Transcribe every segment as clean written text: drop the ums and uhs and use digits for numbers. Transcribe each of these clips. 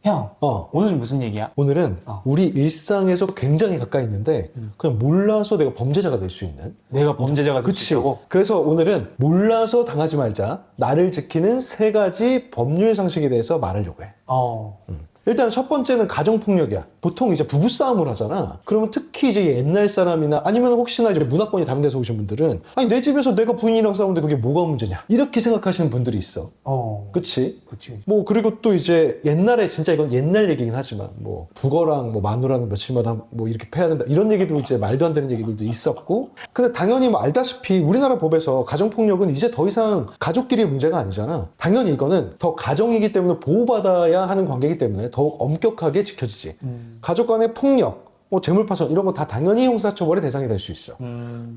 형, 오늘 무슨 얘기야? 오늘은 우리 일상에서 굉장히 가까이 있는데 그냥 몰라서 내가 범죄자가 될 수 있는. 내가 범죄자가 될 수 그치. 있다고? 그래서 오늘은 몰라서 당하지 말자, 나를 지키는 3가지 법률 상식에 대해서 말하려고 해. 일단 첫 번째는 가정폭력이야. 보통 이제 부부싸움을 하잖아. 그러면 특히 이제 옛날 사람이나 아니면 혹시나 이제 문화권이 다른데서 오신 분들은 아니 내 집에서 내가 부인이랑 싸우는데 그게 뭐가 문제냐 이렇게 생각하시는 분들이 있어. 그치? 그치. 뭐 그리고 또 이제 옛날에 진짜 이건 옛날 얘기긴 하지만 뭐 북어랑 뭐 마누라는 며칠마다 뭐 이렇게 패야 된다 이런 얘기도 이제 말도 안 되는 얘기들도 있었고, 근데 당연히 뭐 알다시피 우리나라 법에서 가정폭력은 이제 더 이상 가족끼리의 문제가 아니잖아. 당연히 이거는 더 가정이기 때문에 보호받아야 하는 관계이기 때문에 더욱 엄격하게 지켜지지. 가족 간의 폭력, 뭐 재물파손 이런 거 다 당연히 형사처벌의 대상이 될 수 있어.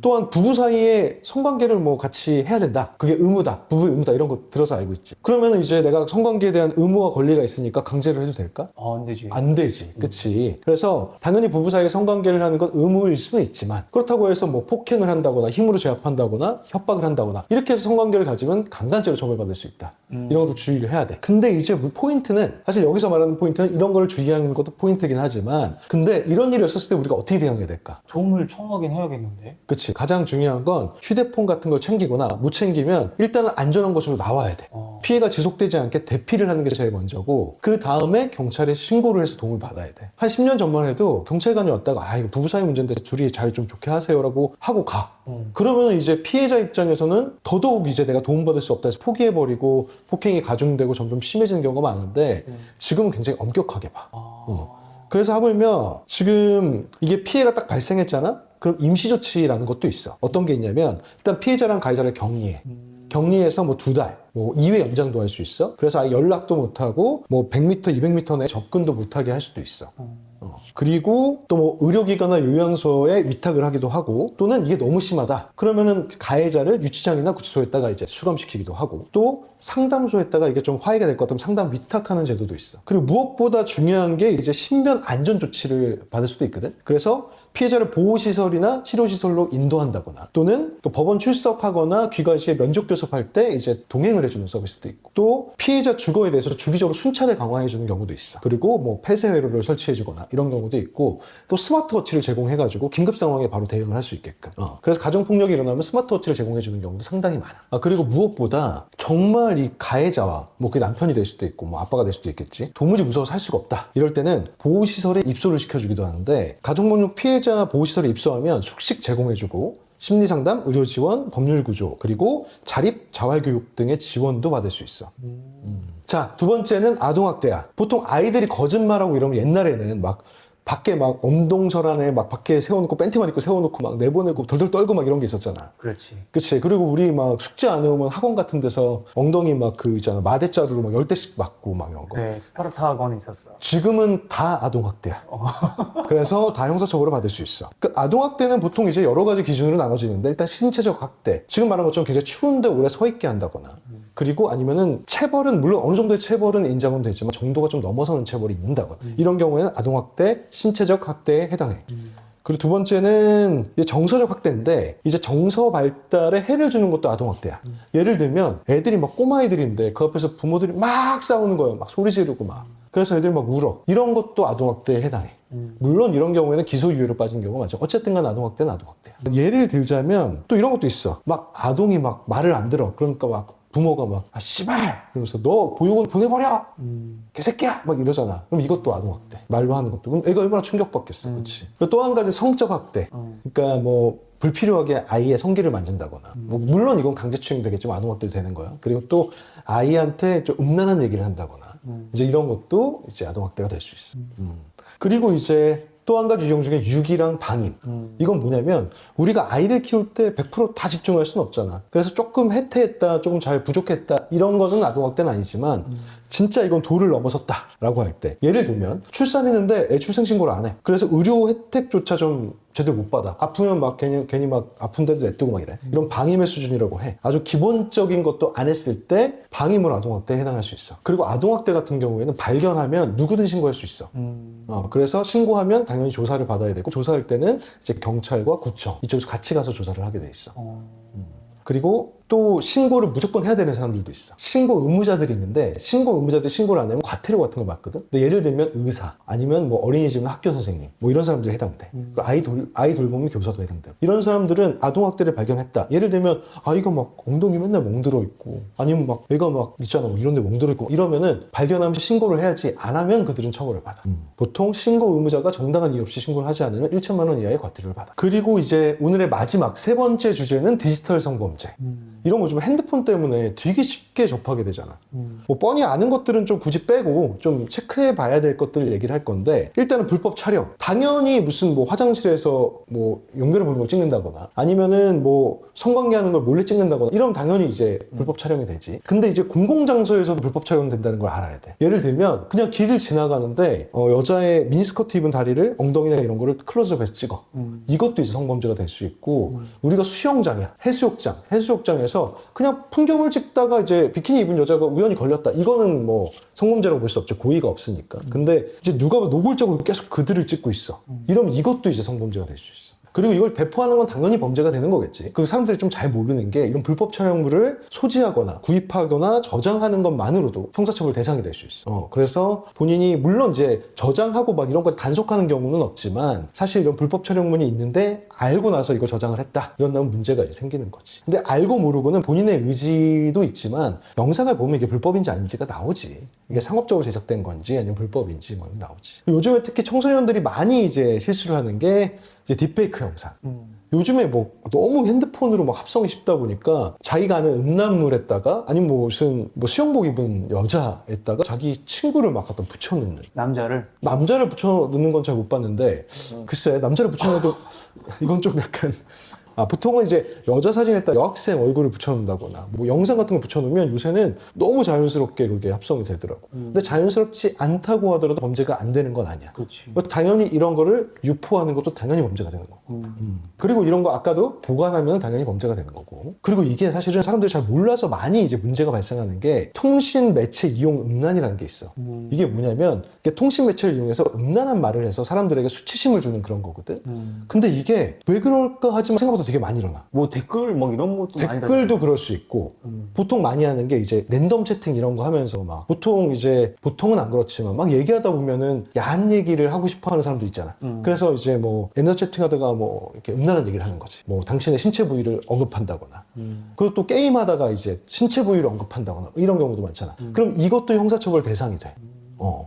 또한 부부 사이에 성관계를 뭐 같이 해야 된다, 그게 의무다, 부부의 의무다 이런 거 들어서 알고 있지. 그러면 이제 내가 성관계에 대한 의무와 권리가 있으니까 강제로 해도 될까? 안 되지. 안 되지. 그치. 그래서 당연히 부부 사이에 성관계를 하는 건 의무일 수는 있지만 그렇다고 해서 뭐 폭행을 한다거나 힘으로 제압한다거나 협박을 한다거나 이렇게 해서 성관계를 가지면 강간죄로 처벌받을 수 있다. 이런 것도 주의를 해야 돼. 근데 이제 포인트는, 사실 여기서 말하는 포인트는 이런 걸 주의하는 것도 포인트긴 하지만, 근데 이런 일이 있었을 때 우리가 어떻게 대응해야 될까? 도움을 청하긴 해야겠는데. 그치. 가장 중요한 건 휴대폰 같은 걸 챙기거나 못 챙기면 일단은 안전한 곳으로 나와야 돼. 피해가 지속되지 않게 대피를 하는 게 제일 먼저고, 그 다음에 경찰에 신고를 해서 도움을 받아야 돼. 한 10년 전만 해도 경찰관이 왔다가 이거 부부 사이 문제인데 둘이 잘 좀 좋게 하세요라고 하고 가. 그러면 이제 피해자 입장에서는 더더욱 이제 내가 도움받을 수 없다 해서 포기해버리고 폭행이 가중되고 점점 심해지는 경우가 많은데 지금은 굉장히 엄격하게 봐. 그래서 하물며 지금 이게 피해가 딱 발생했잖아? 그럼 임시조치라는 것도 있어. 어떤 게 있냐면 일단 피해자랑 가해자를 격리해. 격리해서 뭐 2달, 뭐 2회 연장도 할 수 있어. 그래서 아예 연락도 못하고 뭐 100m, 200m 내 접근도 못하게 할 수도 있어. 그리고 또 뭐 의료기관이나 요양소에 위탁을 하기도 하고, 또는 이게 너무 심하다 그러면은 가해자를 유치장이나 구치소에다가 이제 수감시키기도 하고, 또 상담소에다가 이게 좀 화해가 될 것 같으면 상담 위탁하는 제도도 있어. 그리고 무엇보다 중요한 게 이제 신변 안전 조치를 받을 수도 있거든. 그래서 피해자를 보호시설이나 치료시설로 인도한다거나, 또는 또 법원 출석하거나 귀가 시에 면접 교섭할 때 이제 동행을 해주는 서비스도 있고, 또 피해자 주거에 대해서 주기적으로 순찰을 강화해주는 경우도 있어. 그리고 뭐 폐쇄회로를 설치해주거나 이런 경우도 있고, 또 스마트워치를 제공해가지고 긴급 상황에 바로 대응을 할 수 있게끔. 그래서 가정폭력이 일어나면 스마트워치를 제공해주는 경우도 상당히 많아. 그리고 무엇보다 정말 이 가해자와 뭐 그게 남편이 될 수도 있고 뭐 아빠가 될 수도 있겠지, 도무지 무서워서 살 수가 없다 이럴 때는 보호시설에 입소를 시켜주기도 하는데, 가정폭력 피해자 보호시설에 입소하면 숙식 제공해주고 심리상담, 의료지원, 법률구조, 그리고 자립, 자활교육 등의 지원도 받을 수 있어. 자, 두 번째는 아동학대야. 보통 아이들이 거짓말하고 이러면 옛날에는 막 밖에 막 엄동설 안에 막 밖에 세워놓고 팬티만 입고 세워놓고 막 내보내고 덜덜 떨고 막 이런 게 있었잖아. 그렇지. 그치. 그리고 우리 막 숙제 안 해오면 학원 같은 데서 엉덩이 막 그 있잖아, 마대자루로 막 10대씩 맞고 막 이런 거. 네, 스파르타 학원에 있었어. 지금은 다 아동학대야. 그래서 다 형사처벌을 받을 수 있어. 그 아동학대는 보통 이제 여러 가지 기준으로 나눠지는데, 일단 신체적 학대, 지금 말한 것처럼 굉장히 추운데 오래 서 있게 한다거나, 그리고 아니면은 체벌은 물론 어느 정도의 체벌은 인정은 되지만 정도가 좀 넘어서는 체벌이 있는다거나, 이런 경우에는 아동학대, 신체적 학대에 해당해. 그리고 두 번째는 이제 정서적 학대인데, 이제 정서 발달에 해를 주는 것도 아동학대야. 예를 들면 애들이 막 꼬마애들인데 그 앞에서 부모들이 막 싸우는 거예요. 막 소리 지르고 막. 그래서 애들이 막 울어. 이런 것도 아동학대에 해당해. 물론 이런 경우에는 기소유예로 빠진 경우가 많죠. 어쨌든 간 아동학대는 아동학대야. 예를 들자면 또 이런 것도 있어. 막 아동이 막 말을 안 들어. 그러니까 막 부모가 막 씨발 이러면서 너 보육원 보내버려 개새끼야 막 이러잖아. 그럼 이것도 아동학대, 말로 하는 것도. 그럼 애가 얼마나 충격받겠어. 그렇지. 또 한 가지 성적 학대. 그러니까 뭐 불필요하게 아이의 성기를 만진다거나, 뭐 물론 이건 강제추행이 되겠지만 아동학대도 되는 거야. 그리고 또 아이한테 좀 음란한 얘기를 한다거나, 이제 이런 것도 이제 아동학대가 될 수 있어. 그리고 이제 또 한 가지 유형 중에 유기랑 방임. 이건 뭐냐면 우리가 아이를 키울 때 100% 다 집중할 수는 없잖아. 그래서 조금 해태했다, 조금 잘 부족했다, 이런 거는 아동학대는 아니지만 진짜 이건 도를 넘어섰다 라고 할 때, 예를 들면 출산했는데 애 출생신고를 안 해. 그래서 의료 혜택조차 좀 제대로 못 받아. 아프면 막 괜히 막 아픈데도 냅두고 막 이래. 이런 방임의 수준이라고 해. 아주 기본적인 것도 안 했을 때 방임으로 아동학대에 해당할 수 있어. 그리고 아동학대 같은 경우에는 발견하면 누구든 신고할 수 있어. 그래서 신고하면 당연히 조사를 받아야 되고, 조사할 때는 이제 경찰과 구청 이쪽에서 같이 가서 조사를 하게 돼 있어. 그리고 또 신고를 무조건 해야 되는 사람들도 있어. 신고 의무자들이 있는데 신고 의무자들이 신고를 안 하면 과태료 같은 걸 받거든. 근데 예를 들면 의사 아니면 뭐 어린이집 학교 선생님 뭐 이런 사람들이 해당돼. 아이 돌보면 교사도 해당돼. 이런 사람들은 아동학대를 발견했다. 예를 들면 아이가 막 엉덩이 맨날 멍들어 있고 아니면 막 애가 막 있잖아 뭐 이런 데 멍들어 있고 이러면은 발견하면 신고를 해야지. 안 하면 그들은 처벌을 받아. 보통 신고 의무자가 정당한 이유 없이 신고를 하지 않으면 1천만 원 이하의 과태료를 받아. 그리고 이제 오늘의 마지막 세 번째 주제는 디지털 성범죄. 이런 거 좀 핸드폰 때문에 되게 쉽게 접하게 되잖아. 뭐 뻔히 아는 것들은 좀 굳이 빼고 좀 체크해 봐야 될 것들을 얘기를 할 건데 일단은 불법 촬영. 당연히 무슨 뭐 화장실에서 뭐 용변을 보는 걸 찍는다거나 아니면은 뭐 성관계하는 걸 몰래 찍는다거나 이러면 당연히 이제 불법 촬영이 되지. 근데 이제 공공장소에서도 불법 촬영 된다는 걸 알아야 돼. 예를 들면 그냥 길을 지나가는데 여자의 미니스커트 입은 다리를 엉덩이나 이런 거를 클로즈업해서 찍어. 이것도 이제 성범죄가 될 수 있고 우리가 수영장이야. 해수욕장에서 그냥 풍경을 찍다가 이제 비키니 입은 여자가 우연히 걸렸다. 이거는 뭐 성범죄라고 볼 수 없죠. 고의가 없으니까. 근데 이제 누가 노골적으로 계속 그들을 찍고 있어. 이러면 이것도 이제 성범죄가 될 수 있어. 그리고 이걸 배포하는 건 당연히 범죄가 되는 거겠지. 그 사람들이 좀 잘 모르는 게 이런 불법 촬영물을 소지하거나 구입하거나 저장하는 것만으로도 형사처벌 대상이 될 수 있어. 그래서 본인이 물론 이제 저장하고 막 이런 거 단속하는 경우는 없지만 사실 이런 불법 촬영물이 있는데 알고 나서 이걸 저장을 했다. 이런다면 문제가 이제 생기는 거지. 근데 알고 모르고는 본인의 의지도 있지만 영상을 보면 이게 불법인지 아닌지가 나오지. 이게 상업적으로 제작된 건지 아니면 불법인지 뭐 나오지. 요즘에 특히 청소년들이 많이 이제 실수를 하는 게 이제 딥페이크 영상. 요즘에 뭐 너무 핸드폰으로 막 합성이 쉽다 보니까 자기가 아는 음란물에다가 아니면 뭐 무슨 뭐 수영복 입은 여자에다가 자기 친구를 막 갖다 붙여놓는. 남자를 붙여놓는 건 잘 못 봤는데 글쎄 남자를 붙여놓어도 이건 좀 약간 보통은 이제 여자 사진에다 여학생 얼굴을 붙여놓는다거나 뭐 영상 같은 거 붙여놓으면 요새는 너무 자연스럽게 그게 합성이 되더라고. 근데 자연스럽지 않다고 하더라도 범죄가 안 되는 건 아니야. 당연히 이런 거를 유포하는 것도 당연히 범죄가 되는 거고. 그리고 이런 거 아까도 보관하면 당연히 범죄가 되는 거고. 그리고 이게 사실은 사람들이 잘 몰라서 많이 이제 문제가 발생하는 게 통신 매체 이용 음란이라는 게 있어. 이게 뭐냐면 이게 통신 매체를 이용해서 음란한 말을 해서 사람들에게 수치심을 주는 그런 거거든. 근데 이게 왜 그럴까 하지만 생각보다 되게 많이 일어나. 뭐 댓글 막 이런 것도 많이 댓글도 그럴 수 있고 보통 많이 하는 게 이제 랜덤 채팅 이런 거 하면서 막 보통은 안 그렇지만 막 얘기하다 보면은 야한 얘기를 하고 싶어 하는 사람도 있잖아. 그래서 이제 뭐 랜덤 채팅하다가 뭐 이렇게 음란한 얘기를 하는 거지. 뭐 당신의 신체 부위를 언급한다거나 그리고 또 게임하다가 이제 신체 부위를 언급한다거나 이런 경우도 많잖아. 그럼 이것도 형사처벌 대상이 돼.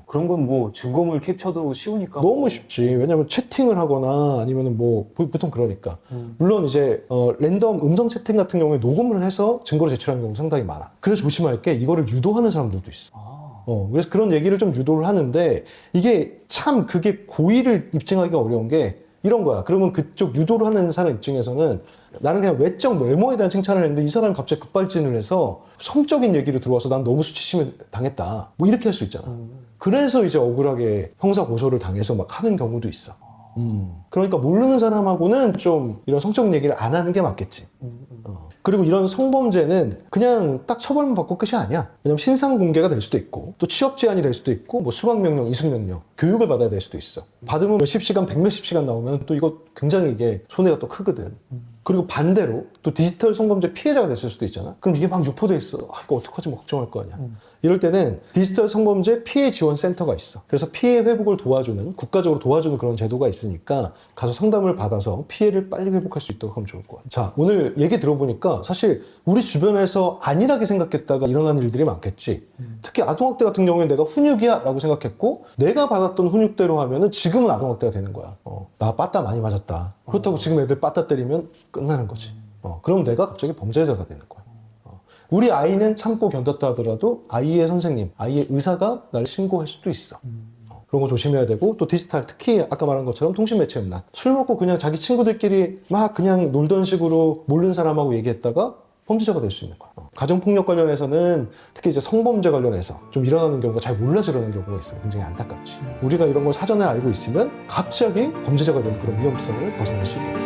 그런 건 뭐 증거물 캡처도 쉬우니까 너무 쉽지. 왜냐면 채팅을 하거나 아니면은 뭐 보통 그러니까. 물론 이제 랜덤 음성 채팅 같은 경우에 녹음을 해서 증거를 제출하는 경우 상당히 많아. 그래서 조심할 게 이거를 유도하는 사람들도 있어. 그래서 그런 얘기를 좀 유도를 하는데 이게 참 그게 고의를 입증하기가 어려운 게 이런 거야. 그러면 그쪽 유도를 하는 사람 입장에서는 나는 그냥 외적 외모에 대한 칭찬을 했는데 이 사람이 갑자기 급발진을 해서 성적인 얘기로 들어와서 난 너무 수치심을 당했다. 뭐 이렇게 할 수 있잖아. 그래서 이제 억울하게 형사 고소를 당해서 막 하는 경우도 있어. 그러니까 모르는 사람하고는 좀 이런 성적인 얘기를 안 하는 게 맞겠지. 그리고 이런 성범죄는 그냥 딱 처벌만 받고 끝이 아니야. 왜냐면 신상 공개가 될 수도 있고 또 취업 제한이 될 수도 있고 뭐 수강명령, 이수명령, 교육을 받아야 될 수도 있어. 받으면 몇십 시간, 백몇십 시간 나오면 또 이거 굉장히 이게 손해가 또 크거든. 그리고 반대로 또 디지털 성범죄 피해자가 됐을 수도 있잖아. 그럼 이게 막 유포돼 있어. 이거 어떡하지 뭐 걱정할 거 아니야. 이럴 때는 디지털 성범죄 피해 지원 센터가 있어. 그래서 피해 회복을 도와주는 국가적으로 도와주는 그런 제도가 있으니까 가서 상담을 받아서 피해를 빨리 회복할 수 있도록 하면 좋을 거야. 자, 오늘 얘기 들어보니까 사실 우리 주변에서 안일하게 생각했다가 일어난 일들이 많겠지. 특히 아동학대 같은 경우에 내가 훈육이야 라고 생각했고 내가 받았던 훈육대로 하면은 지금은 아동학대가 되는 거야. 나 빠따 많이 맞았다. 그렇다고 지금 애들 빠따 때리면 끝나는 거지. 그럼 내가 갑자기 범죄자가 되는 거야. 우리 아이는 참고 견뎠다 하더라도 아이의 선생님, 아이의 의사가 나를 신고할 수도 있어. 그런 거 조심해야 되고 또 디지털 특히 아까 말한 것처럼 통신매체 음란. 술 먹고 그냥 자기 친구들끼리 막 그냥 놀던 식으로 모르는 사람하고 얘기했다가 범죄자가 될 수 있는 거야. 가정폭력 관련해서는 특히 이제 성범죄 관련해서 좀 일어나는 경우가 잘 몰라서 일어나는 경우가 있어요. 굉장히 안타깝지. 우리가 이런 걸 사전에 알고 있으면 갑자기 범죄자가 되는 그런 위험성을 벗어날 수 있겠지.